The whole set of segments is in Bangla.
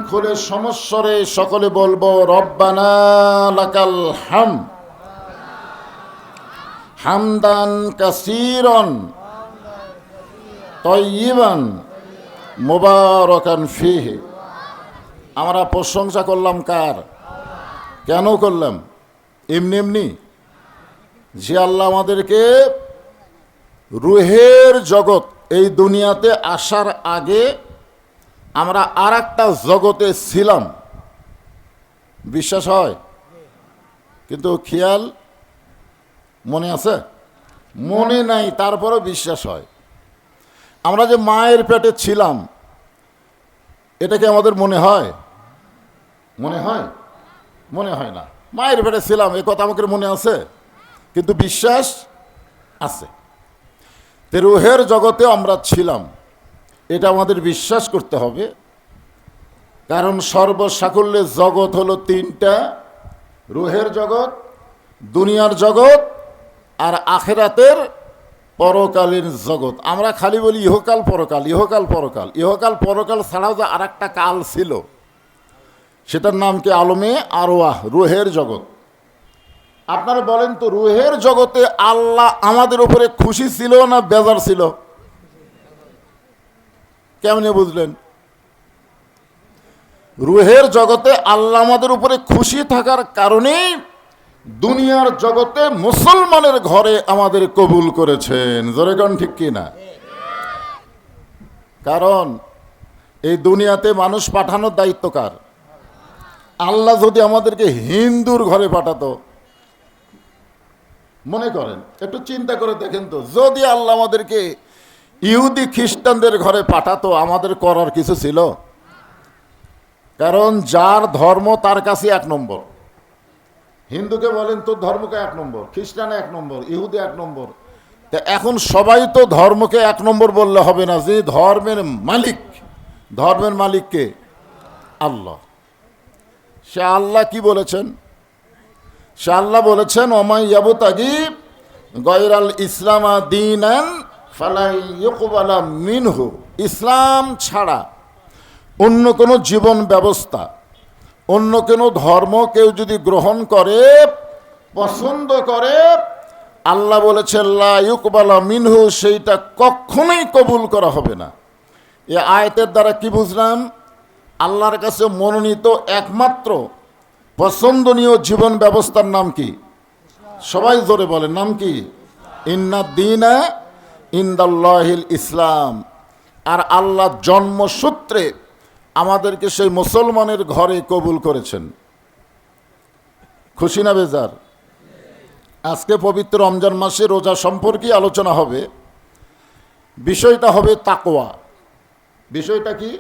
খুলে সমস্বরে সকলে বলবো রব্বানা লাকাল হামদ হামদান কাসীরান তাইয়িবান মুবারাকান ফীহি। আমরা প্রশংসা করলাম কার? কেন করলাম? এমনি এমনি? যে আল্লাহ আমাদেরকে রুহের জগৎ, এই দুনিয়াতে আসার আগে আমরা আর একটা জগতে ছিলাম, বিশ্বাস হয়? কিন্তু খেয়াল মনে আছে? মনে নাই, তারপরেও বিশ্বাস হয়। আমরা যে মায়ের পেটে ছিলাম, এটা কি আমাদের মনে হয়? মনে হয়? মনে হয় না। মায়ের পেটে ছিলাম এ কথা আমাদের মনে আছে, কিন্তু বিশ্বাস আছে। রুহের জগতে আমরা ছিলাম, এটা আমাদের বিশ্বাস করতে হবে। কারণ সর্বসাকুল্যের জগৎ হলো তিনটা: রুহের জগৎ, দুনিয়ার জগৎ, আর আখেরাতের পরকালীন জগৎ। আমরা খালি বলি ইহকাল পরকাল, ইহকাল পরকাল। ইহকাল পরকাল ছাড়াও যে আর একটা কাল ছিল, সেটার নাম কি? আলমে আরওয়াহ, রুহের জগৎ। আপনারা বলেন তো, রুহের জগতে আল্লাহ আমাদের উপরে খুশি ছিল না বেজার ছিল? কেমনে বুঝলেন? রুহের জগতে আল্লাহ আমাদের উপরে খুশি থাকার কারণেই দুনিয়ার জগতে মুসলমানের ঘরে আমাদের কবুল করেছেন। জোরে কোন ঠিক কি না? কারণ এই দুনিয়াতে মানুষ পাঠানোর দায়িত্ব কার? আল্লাহ যদি আমাদেরকে হিন্দুর ঘরে পাঠাতো, মনে করেন, একটু চিন্তা করে দেখেন তো, যদি আল্লাহ আমাদেরকে ইহুদি খ্রিস্টানদের ঘরে পাঠাতো, আমাদের করার কিছু ছিল? কারণ যার ধর্ম তার কাছে এক নম্বর। হিন্দুকে বলেন তোর ধর্মকে এক নম্বর, খ্রিস্টানে এক নম্বর, ইহুদি এক নম্বর। তা এখন সবাই তো ধর্মকে এক নম্বর বললে হবে না। যে ধর্মের মালিক, ধর্মের মালিককে আল্লাহ। সে আল্লাহ কি বলেছেন? সে আল্লাহ বলেছেন, ওমাই ইয়াবতাগি গায়রাল ইসলামা দীনান ফালা ইউকবালা মিনহু। ইসলাম ছাড়া অন্য কোনো জীবন ব্যবস্থা, অন্য কোনো ধর্ম কেউ যদি গ্রহণ করে, পছন্দ করে, আল্লাহ বলেছেন লা ইউকবালা মিনহু, সেইটা কখনোই কবুল করা হবে না। এ আয়াতের দ্বারা কি বুঝলাম? আল্লাহর কাছে মনোনীত একমাত্র পছন্দনীয় জীবন ব্যবস্থার নাম কি? সবাই জোরে বলেন, নাম কি? ইন্নাদ দীনা ইনদাল্লাহিল ইসলাম। আর আল্লাহ জন্মসূত্রে আমাদেরকে সেই মুসলমানের ঘরে কবুল করেছেন। খুশি না বেজার? আজকে পবিত্র রমজান মাসে রোজা সম্পর্কে আলোচনা হবে। বিষয়টা হবে তাকওয়া। বিষয়টা কি?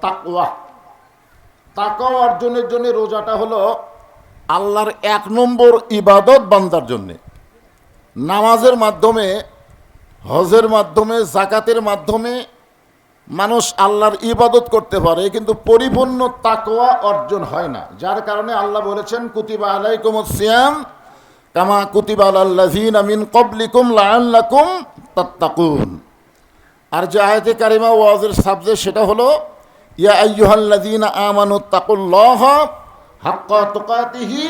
তাকওয়া। তাকওয়া অর্জনের জন্য রোজাটা হলো আল্লাহর এক নম্বর ইবাদত বান্দার জন্যে। নামাজের মাধ্যমে, হজের মাধ্যমে, জাকাতের মাধ্যমে মানুষ আল্লাহর ইবাদত করতে পারে, কিন্তু পরিপূর্ণ তাকওয়া অর্জন হয় না। যার কারণে আল্লাহ বলেছেন, কুতিবা আলাইকুমুস সিয়াম কামা কুতিবা আলাল লাযিনা মিন ক্বাবলিকুম লাআল্লাকুম তাত্তাকুন। আর যে আয়াতে কারিমা ওয়াজের সাবজেক্ট, সেটা হলো ইয়া আইয়ুহাল্লাযিনা আমানুত্তাকুল্লাহা হাক্কা তুকাতিহি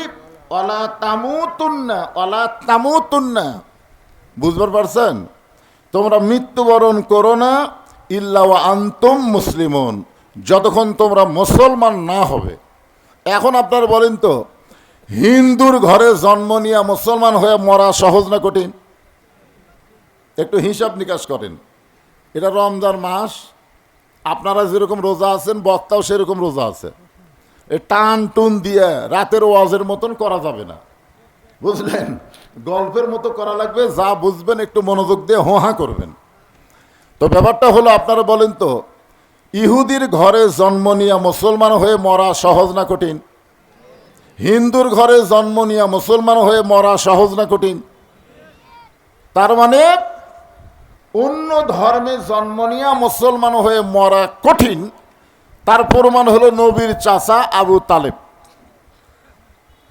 ওয়ালা তামুতুন্না ওয়ালা তামুতুন্না। বুঝবার পারছেন? তোমরা মৃত্যুবরণ করো না ইল্লা ওয়া আনতুম মুসলিমুন, যতক্ষণ তোমরা মুসলমান না হবে। এখন আপনারা বলেন তো, হিন্দুর ঘরে জন্ম নিয়ে মুসলমান হয়ে মরা সহজ না কঠিন? একটু হিসাব নিকাশ করেন। এটা রমজান মাস, আপনারা যেরকম রোজা আছেন, বক্তাও সেরকম রোজা আছে। টান টুন দিয়ে রাতের ওয়াজের মতন করা যাবে না, বুঝলেন? গল্পের মতো করা লাগবে। যা বুঝবেন একটু মনোযোগ দিয়ে হোহা করবেন। তো ব্যাপারটা হলো, আপনারা বলেন তো, ইহুদির ঘরে জন্ম নিয়ে মুসলমান হয়ে মরা সহজ না কঠিন? হিন্দুর ঘরে জন্ম নিয়ে মুসলমান হয়ে মরা সহজ না কঠিন? তার মানে অন্য ধর্মে জন্ম নিয়ে মুসলমান হয়ে মরা কঠিন। তার প্রমাণ হলো নবীর চাচা আবু তালেব।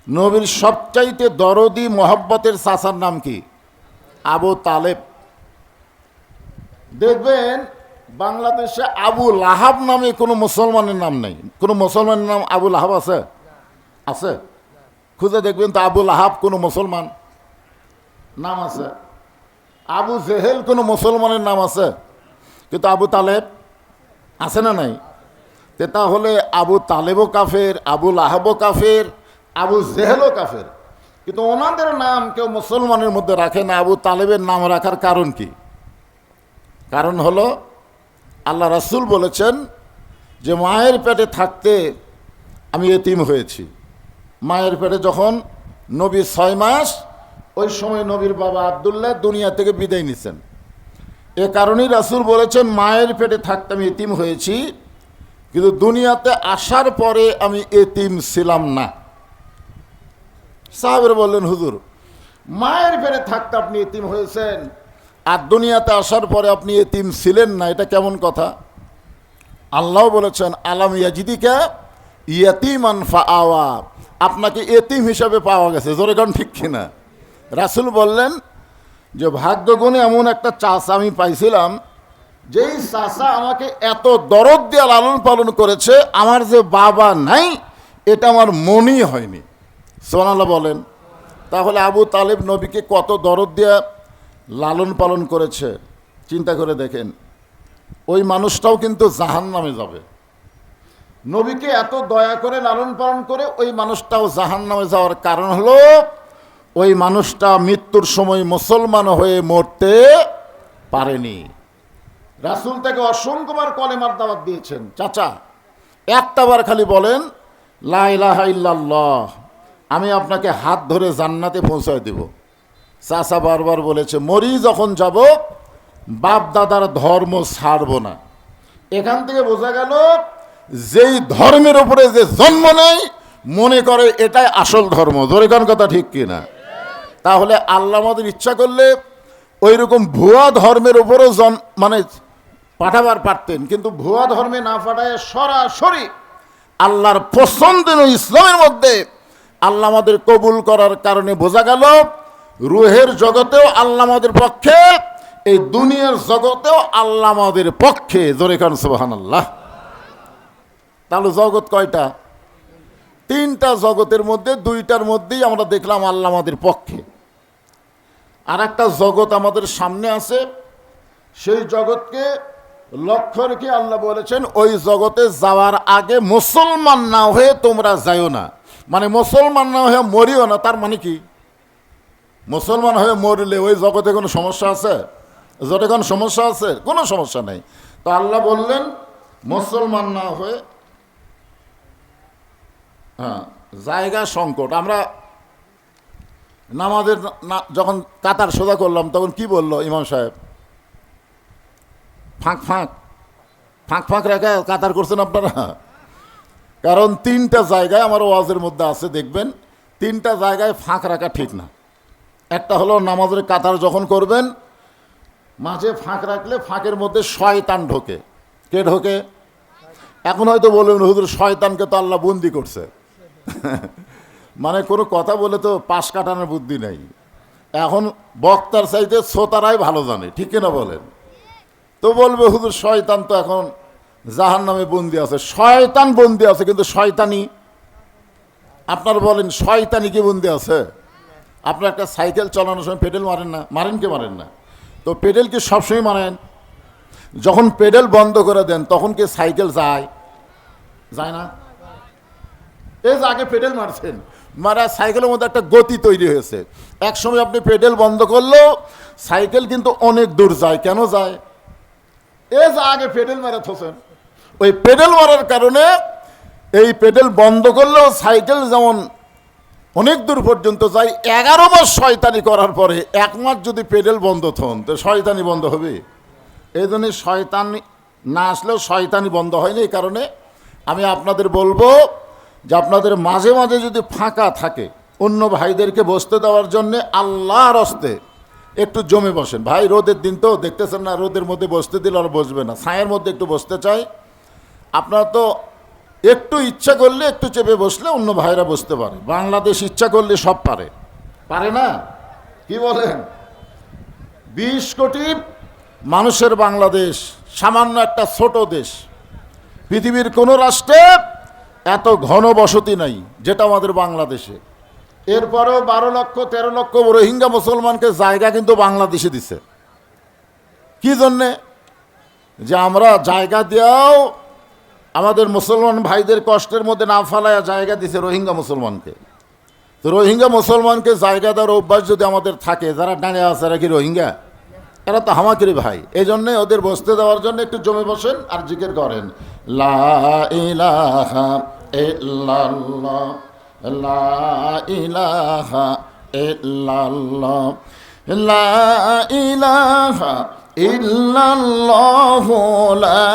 নবীর সবচাইতে দরদি মোহাব্বতের চাচার নাম কি? আবু তালেব। দেখবেন বাংলাদেশে আবু লাহাব নামে কোনো মুসলমানের নাম নেই। কোনো মুসলমানের নাম আবু লাহাব আছে? আছে? খুঁজে দেখবেন তো আবু লাহাব কোনো মুসলমান নাম আছে? আবু জেহেল কোনো মুসলমানের নাম আছে? কিন্তু আবু তালেব আছে না নাই? তাহলে আবু তালেবও কাফের, আবু লাহাবও কাফের, আবু জেহেলও কাফের, কিন্তু ওনাদের নাম কেউ মুসলমানের মধ্যে রাখে না। আবু তালেবের নাম রাখার কারণ কি? কারণ হলো আল্লাহ রাসূল বলেছেন যে মায়ের পেটে থাকতে আমি এতিম হয়েছি। মায়ের পেটে যখন নবী 6 মাস, ওই সময় নবীর বাবা আব্দুল্লাহ দুনিয়া থেকে বিদায় নিছেন। এ কারণেই রাসূল বলেছেন মায়ের পেটে থাকতে আমি এতিম হয়েছি, কিন্তু দুনিয়াতে আসার পরে আমি এতিম ছিলাম না। সাহাবেরা বললেন, হুজুর মায়ের পেটে থাকতে আপনি এতিম হয়েছেন আর দুনিয়াতে আসার পরে আপনি এতিম ছিলেন না, এটা কেমন কথা? আল্লাহ বলেছেন আলাম ইয়াজিদিকা ইয়াতীমান ফাআওয়া, আপনাকে এতিম হিসাবে পাওয়া গেছে। জোরে কোন ঠিক কিনা? রাসূল বললেন যে ভাগ্যগুণে এমন একটা চাচা আমি পাইছিলাম, যেই চাচা আমাকে এত দরদ দিয়ে লালন পালন করেছে, আমার যে বাবা নাই এটা আমার মনেই হয়নি। সুবহানাল্লাহ বলেন। তাহলে আবু তালেব নবীকে কত দরদ দিয়ে লালন পালন করেছে চিন্তা করে দেখেন। ওই মানুষটাও কিন্তু জাহান্নামে যাবে। নবীকে এত দয়া করে লালন পালন করে ওই মানুষটাও জাহান্নামে যাওয়ার কারণ হলো ওই মানুষটা মৃত্যুর সময় মুসলমান হয়ে মরতে পারেনি। রাসূল তাকে অসংখ্যবার কলেমার দাওয়াত দিয়েছেন, চাচা একটাবার খালি বলেন লা ইলাহা ইল্লাল্লাহ, আমি আপনাকে হাত ধরে জান্নাতে পৌঁছায় দেব। চাচা বারবার বলেছে মরি যখন যাব বাপ দাদার ধর্ম ছাড়ব না। এখান থেকে বোঝা গেল যেই ধর্মের উপরে যে জন্ম নেয় মনে করে এটাই আসল ধর্ম। জোরে কোন কথা ঠিক কিনা? তাহলে আল্লাহ আমাদের ইচ্ছা করলে ওই রকম ভুয়া ধর্মের উপরও মানে পাঠাবার পারতেন, কিন্তু ভুয়া ধর্মে না পাঠায় সরাসরি আল্লাহর পছন্দের ইসলামের মধ্যে আল্লাহ আমাদের কবুল করার কারণে বোঝা গেল রুহের জগতেও আল্লাহ আমাদের পক্ষে, এই দুনিয়ার জগতেও আল্লাহ আমাদের পক্ষে। জোরে কান সুবহানাল্লাহ। তাহলে জগৎ কয়টা? 3টা জগতের মধ্যে 2টার মধ্যেই আমরা দেখলাম আল্লাহ আমাদের পক্ষে। আর একটা জগৎ আমাদের সামনে আছে, সেই জগৎকে লক্ষ্য রেখে আল্লাহ বলেছেন ওই জগতে যাওয়ার আগে মুসলমান না হয়ে তোমরা যাইও না। মানে মুসলমান না হয়ে মরিও না, তার মানে কি? মুসলমান হয়ে মরলে ওই জগতে কোনো সমস্যা আছে? জগতে কোনো সমস্যা আছে? কোনো সমস্যা নেই। তো আল্লাহ বললেন মুসলমান না হয়ে, হ্যাঁ জায়গা সংকট। আমরা নামাজের যখন কাতার সোজা করলাম তখন কি বললো ইমাম সাহেব? ফাঁক ফাঁক ফাঁক ফাঁক রেখে কাতার করছেন আপনারা। কারণ 3টা জায়গায় আমার ওয়াজের মধ্যে আছে, দেখবেন 3টা জায়গায় ফাঁক রাখা ঠিক না। একটা হলো নামাজের কাতার যখন করবেন মাঝে ফাঁক রাখলে ফাঁকের মধ্যে শয়তান ঢোকে। কে ঢোকে? এখন হয়তো বলবেন হুজুর শয়তানকে তো আল্লাহ বন্দি করছে। মানে কোনো কথা বলে তো পাশ কাটানোর বুদ্ধি নেই। এখন বক্তার চাইতে শ্রোতারাই ভালো জানে, ঠিক না বলেন? তো বলবে হুজুর শয়তান তো এখন জাহান্নামে বন্দি আছে। শয়তান বন্দি আছে, কিন্তু শয়তানি আপনার বলেন শয়তানি কি বন্দি আছে? আপনার একটা সাইকেল চালানোর সময় পেডেল মারেন না? মারেন কি মারেন না? তো পেডেল কি সবসময় মারেন? যখন পেডেল বন্ধ করে দেন তখন কি সাইকেল যায়? যায় না? এই যে আগে পেডেল মারছেন, মারা সাইকেলের মধ্যে একটা গতি তৈরি হয়েছে। এক সময় আপনি পেডেল বন্ধ করলেও সাইকেল কিন্তু অনেক দূর যায়। কেন যায়? এই যে আগে পেডেল মারা থাকেন, ওই পেডেল মারার কারণে এই পেডেল বন্ধ করলেও সাইকেল যেমন অনেক দূর পর্যন্ত যায়। 11 মাস শয়তানি করার পরে 1 মাস যদি পেডেল বন্ধ থন তো শয়তানি বন্ধ হবে? এই জন্য শয়তানি না আসলেও শয়তানি বন্ধ হয়নি। এই কারণে আমি আপনাদের বলবো যে আপনাদের মাঝে মাঝে যদি ফাঁকা থাকে অন্য ভাইদেরকে বসতে দেওয়ার জন্যে আল্লাহর হস্তে একটু জমে বসেন। ভাই রোদের দিন তো দেখতেছেন না, রোদের মধ্যে বসতে দিলে আর বসবে না, ছায়ের মধ্যে একটু বসতে চাই। আপনারা তো একটু ইচ্ছা করলে একটু চেপে বসলে অন্য ভাইরা বসতে পারে। বাংলাদেশ ইচ্ছা করলে সব পারে, পারে না? কি বলেন? 20 কোটি মানুষের বাংলাদেশ, সামান্য একটা ছোট দেশ। পৃথিবীর কোনো রাষ্ট্রে এত ঘন বসতি নাই যেটা আমাদের বাংলাদেশে। এরপরেও 12 লক্ষ 13 লক্ষ রোহিঙ্গা মুসলমানকে জায়গা কিন্তু বাংলাদেশে দিছে। কি জন্যে? যে আমরা জায়গা দিয়েও আমাদের মুসলমান ভাইদের কষ্টের মধ্যে না ফেলায় জায়গা দিছে রোহিঙ্গা মুসলমানকে। তো রোহিঙ্গা মুসলমানকে জায়গা দেওয়ার অভ্যাস যদি আমাদের থাকে, যারা ডানে আছে এরা কি রোহিঙ্গা? এরা তো হামাকিরি ভাই। এই জন্যে ওদের বসতে দেওয়ার জন্য একটু জমে বসেন আর জিকির করেন, লা ইলাহা ইল্লাল্লাহ, লা ইলাহা ইল্লাল্লাহ, লা ইলাহা ইল্লাল্লাহু, লা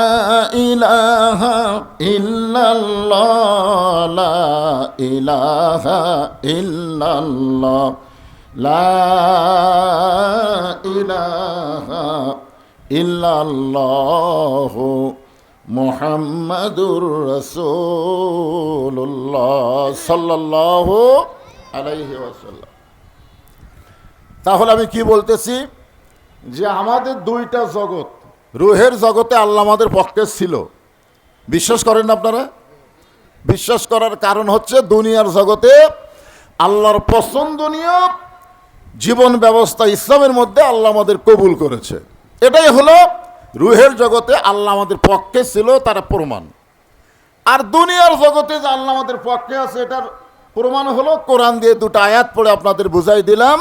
ইলাহা ইল্লাল্লাহ, লা ইলাহা ইল্লাল্লাহ, লা ইলাহা ইল্লাল্লাহু মুহাম্মাদুর রাসূলুল্লাহ সাল্লাল্লাহু আলাইহি ওয়াসাল্লাম। তাহলে আমি কি বলতেছি? যে আমাদের দুইটা জগৎ, রুহের জগতে আল্লাহ আমাদের পক্ষে ছিল। বিশ্বাস করেন আপনারা? বিশ্বাস করার কারণ হচ্ছে দুনিয়ার জগতে আল্লাহর পছন্দনীয় জীবন ব্যবস্থা ইসলামের মধ্যে আল্লাহ আমাদের কবুল করেছে। এটাই হলো রুহের জগতে আল্লাহ আমাদের পক্ষে ছিল, তার প্রমাণ। আর দুনিয়ার জগতে যে আল্লাহ আমাদের পক্ষে আছে এটার প্রমাণ হলো কোরআন দিয়ে দুটো আয়াত পড়ে আপনাদের বুঝাই দিলাম।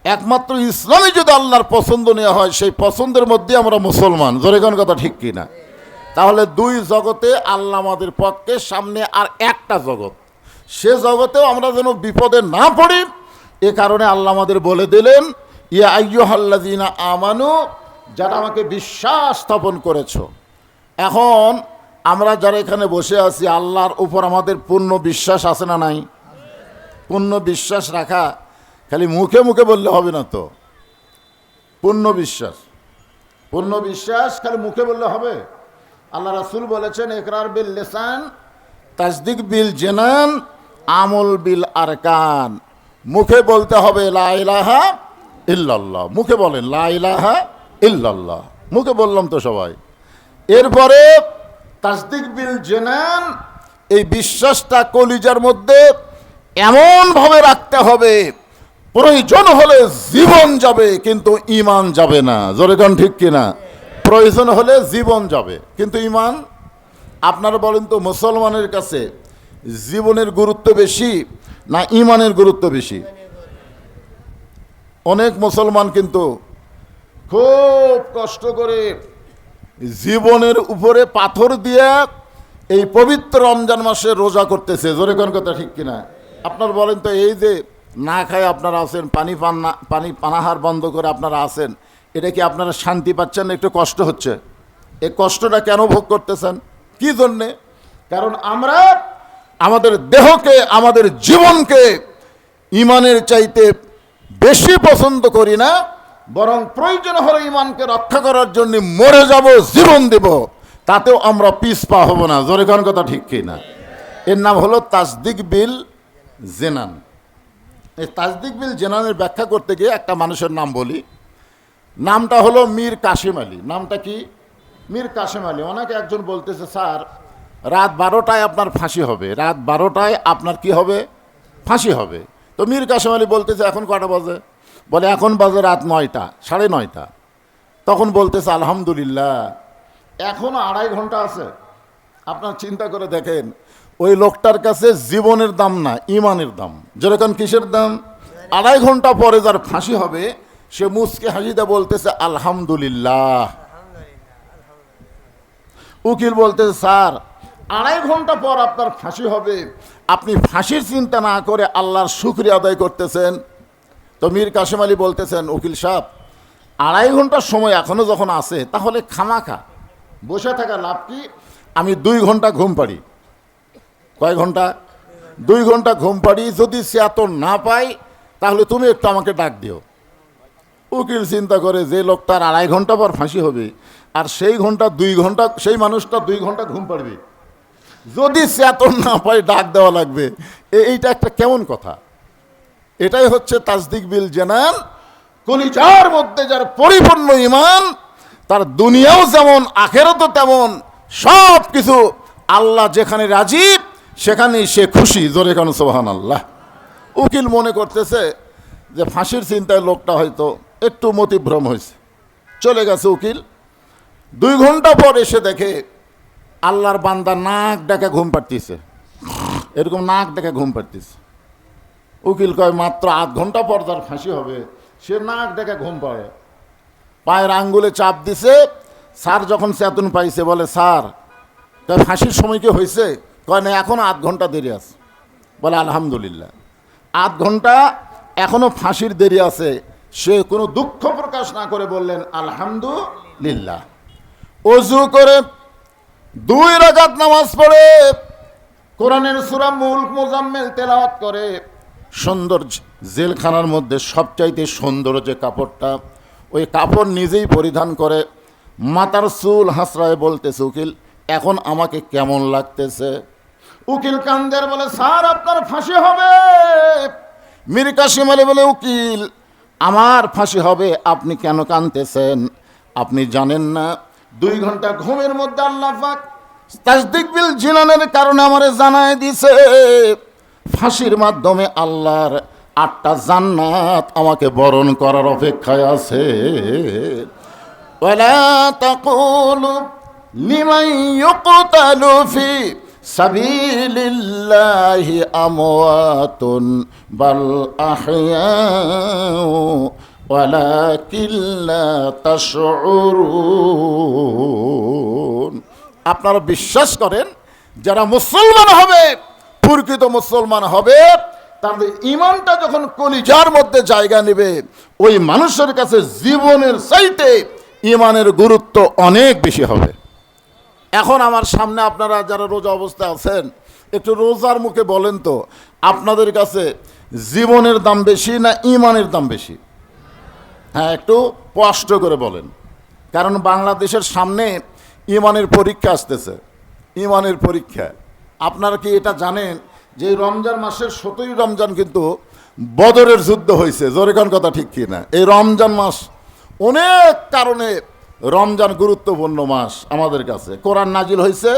একমাত্র ইসলামই যদি আল্লাহর পছন্দনীয় হয়, সেই পছন্দের মধ্যে আমরা মুসলমান। জোরে কোন কথা ঠিক কিনা? তাহলে দুই জগতে আল্লাহ আমাদের পক্ষে, সামনে আর একটা জগৎ, সে জগতেও আমরা যেন বিপদে না পড়ি, এ কারণে আল্লাহ আমাদের বলে দিলেন, ইয়া আইয়ুহাল্লাযীনা আমানু, যারা আমাকে বিশ্বাস স্থাপন করেছ। এখন আমরা যারা এখানে বসে আছি, আল্লাহর উপর আমাদের পূর্ণ বিশ্বাস আছে না নাই? পূর্ণ বিশ্বাস রাখা খালি মুখে মুখে বললে হবে না তো। পূর্ণ বিশ্বাস, পূর্ণ বিশ্বাস খালি মুখে বললে হবে? আল্লাহ রাসূল বলেছেন, ইকরার বিল লিসান, তাসদিক বিল জানান, আমল বিল আরকান। মুখে বলতে হবে লা ইলাহা ইল্লাল্লাহ, মুখে বলেন লা ইলাহা ইল্লাল্লাহ, মুখে বললাম তো সবাই। এরপরে তাসদিক বিল জানান, এই বিশ্বাসটা কলিজার মধ্যে এমনভাবে রাখতে হবে, প্রয়োজন হলে জীবন যাবে কিন্তু ঈমান যাবে না। জোরে কোন ঠিক কিনা? প্রয়োজন হলে জীবন যাবে কিন্তু ঈমান। আপনারা বলেন তো, মুসলমানের কাছে জীবনের গুরুত্ব বেশি না ঈমানের গুরুত্ব বেশি? অনেক মুসলমান কিন্তু খুব কষ্ট করে জীবনের উপরে পাথর দিয়ে এই পবিত্র রমজান মাসে রোজা করতেছে। জোরে কোন কথা ঠিক কিনা? আপনার বলেন তো, এই যে না খায় আপনারা আছেন, পানি পানাহার বন্ধ করে আপনারা আছেন, এটা কি আপনারা শান্তি পাচ্ছেন না? একটু কষ্ট হচ্ছে। এই কষ্টটা কেন ভোগ করতেছেন? কি জন্যে? কারণ আমরা আমাদের দেহকে, আমাদের জীবনকে ঈমানের চাইতে বেশি পছন্দ করি না, বরং প্রয়োজন হলে ঈমানকে রক্ষা করার জন্য মরে যাব, জীবন দেব, তাতেও আমরা পিছপা হব না। জোরে কোন কথা ঠিক কিনা? এর নাম হলো তাসদিক বিল জেনান। এই তাসদিক বিল জেনানের ব্যাখ্যা করতে গিয়ে একটা মানুষের নাম বলি। নামটা হলো মীর কাসেম আলী। নামটা কি? মীর কাসেম আলী। ওনাকে একজন বলতেছে, স্যার রাত 12টায় আপনার ফাঁসি হবে, রাত 12টায় আপনার কি হবে? ফাঁসি হবে। তো মীর কাসেম আলী বলতেছে, এখন কটা বাজে? বলে এখন বাজে রাত 9টা, 9:30। তখন বলতেছে, আলহামদুলিল্লাহ, এখনো 2.5 ঘন্টা আছে। আপনার চিন্তা করে দেখেন, ওই লোকটার কাছে জীবনের দাম না, ঈমানের দাম। যেরকম কিসের দাম? 2.5 ঘন্টা পরে যার ফাঁসি হবে, সে মুচকে হাসিতে বলতেছে আলহামদুলিল্লাহ। উকিল বলতেছে, স্যার 2.5 ঘন্টা পর আপনার ফাঁসি হবে, আপনি ফাঁসির চিন্তা না করে আল্লাহর শুকরিয়া আদায় করতেছেন। তো মীর কাসেম আলী বলতেছেন, উকিল সাহেব 2.5 ঘন্টার সময় এখনো যখন আছে, তাহলে খামাখা বসে থাকা লাভ কি? আমি 2 ঘন্টা ঘুম পাড়ি। কয় ঘন্টা? 2 ঘন্টা ঘুম পাড়ি। যদি সে এত না পাই, তাহলে তুমি একটু আমাকে ডাক দিও। উকিল চিন্তা করে, যে লোকটার 2.5 ঘন্টা পর ফাঁসি হবে, আর সেই ঘন্টা 2 ঘন্টা, সেই মানুষটা 2 ঘন্টা ঘুম পাড়বে, যদি সে এত না পাই ডাক দেওয়া লাগবে, এইটা একটা কেমন কথা? এটাই হচ্ছে তাসদিক বিল জানান। কলিজার মধ্যে যার পরিপূর্ণ ঈমান, তার দুনিয়াও যেমন আখেরাতও তেমন, সব কিছু আল্লাহ যেখানে রাজি সেখানেই সে খুশি। জোরে কারণ সুবহানাল্লাহ। উকিল মনে করতেছে যে ফাঁসির চিন্তায় লোকটা হয়তো একটু মতিভ্রম হয়েছে, চলে গেছে উকিল। 2 ঘন্টা পর এসে দেখে আল্লাহর বান্দা নাক ডেকে ঘুম পাড়তিছে, এরকম নাক ডেকে ঘুম পাড়তিছে। উকিল কয় মাত্র 8 ঘন্টা পর তার ফাঁসি হবে, সে নাক ডেকে ঘুম পাড়ে। পায়ের আঙ্গুলে চাপ দিছে। স্যার যখন চেতন পাইছে বলে, স্যার কয় ফাঁসির সময় কি হয়েছে? কয় না, এখনো 8 ঘন্টা দেরি আছে। বলে আলহামদুলিল্লাহ, 8 ঘন্টা এখনো ফাঁসির দেরি আছে। সে কোনো দুঃখ প্রকাশ না করে বললেন আলহামদুলিল্লাহ। ওযু করে 2 রাকাত নামাজ পড়ে কোরআনের সূরা মুলক মুজাম্মিল তেলাওয়াত করে, সুন্দর জেলখানার মধ্যে সবচাইতে সুন্দর যে কাপড়টা, ওই কাপড় নিজেই পরিধান করে মাথার চুল হাসরায় বলতেছে, উকিল এখন আমাকে কেমন লাগতেছে? উকিল কান্দের বলে, স্যার আপনার ফাঁসি হবে। মীর কাসিম আলী বলে, উকিল আমার ফাঁসি হবে, আপনি কেন কাঁদতেছেন? আপনি জানেন না 2 ঘন্টা ঘুমের মধ্যে আল্লাহ পাক তাসদিক বিল জিনানের কারণে আমারে জানায় দিছে ফাঁসির মাধ্যমে আল্লাহর 8টা জান্নাত আমাকে বরণ করার অপেক্ষায় আছে। ওয়ালা তাকুলু লিমান ইউকতালু ফি সাবিলিল্লাহি আমওয়াতুন বাল আহইয়াউ ওয়ালাকিন লা তাশউরুন। আপনারা বিশ্বাস করেন যারা মুসলমান হবে, প্রকৃত মুসলমান হবে, তাদের ঈমানটা যখন কলিজার মধ্যে জায়গা নেবে, ওই মানুষের কাছে জীবনের চাইতে ঈমানের গুরুত্ব অনেক বেশি হবে। এখন আমার সামনে আপনারা যারা রোজা অবস্থায় আছেন, একটু রোজার মুখে বলেন তো, আপনাদের কাছে জীবনের দাম বেশি না ঈমানের দাম বেশি? হ্যাঁ, একটু স্পষ্ট করে বলেন। কারণ বাংলাদেশের সামনে ঈমানের পরীক্ষা আসতেছে। ঈমানের পরীক্ষা, আপনারা কি এটা জানেন যে রমজান মাসের 17ই রমজান কিন্তু বদরের যুদ্ধ হয়েছে? জোরে কোন কথা ঠিক কি না? এই রমজান মাস অনেক কারণে রমজান গুরুত্বপূর্ণ মাস আমাদের কাছে। কোরআন নাজিল হয়েছে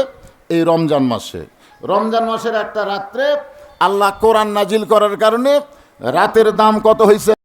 এই রমজান মাসে। রমজান মাসের একটা রাত্রে আল্লাহ কোরআন নাজিল করার কারণে রাতের দাম কত হয়েছে?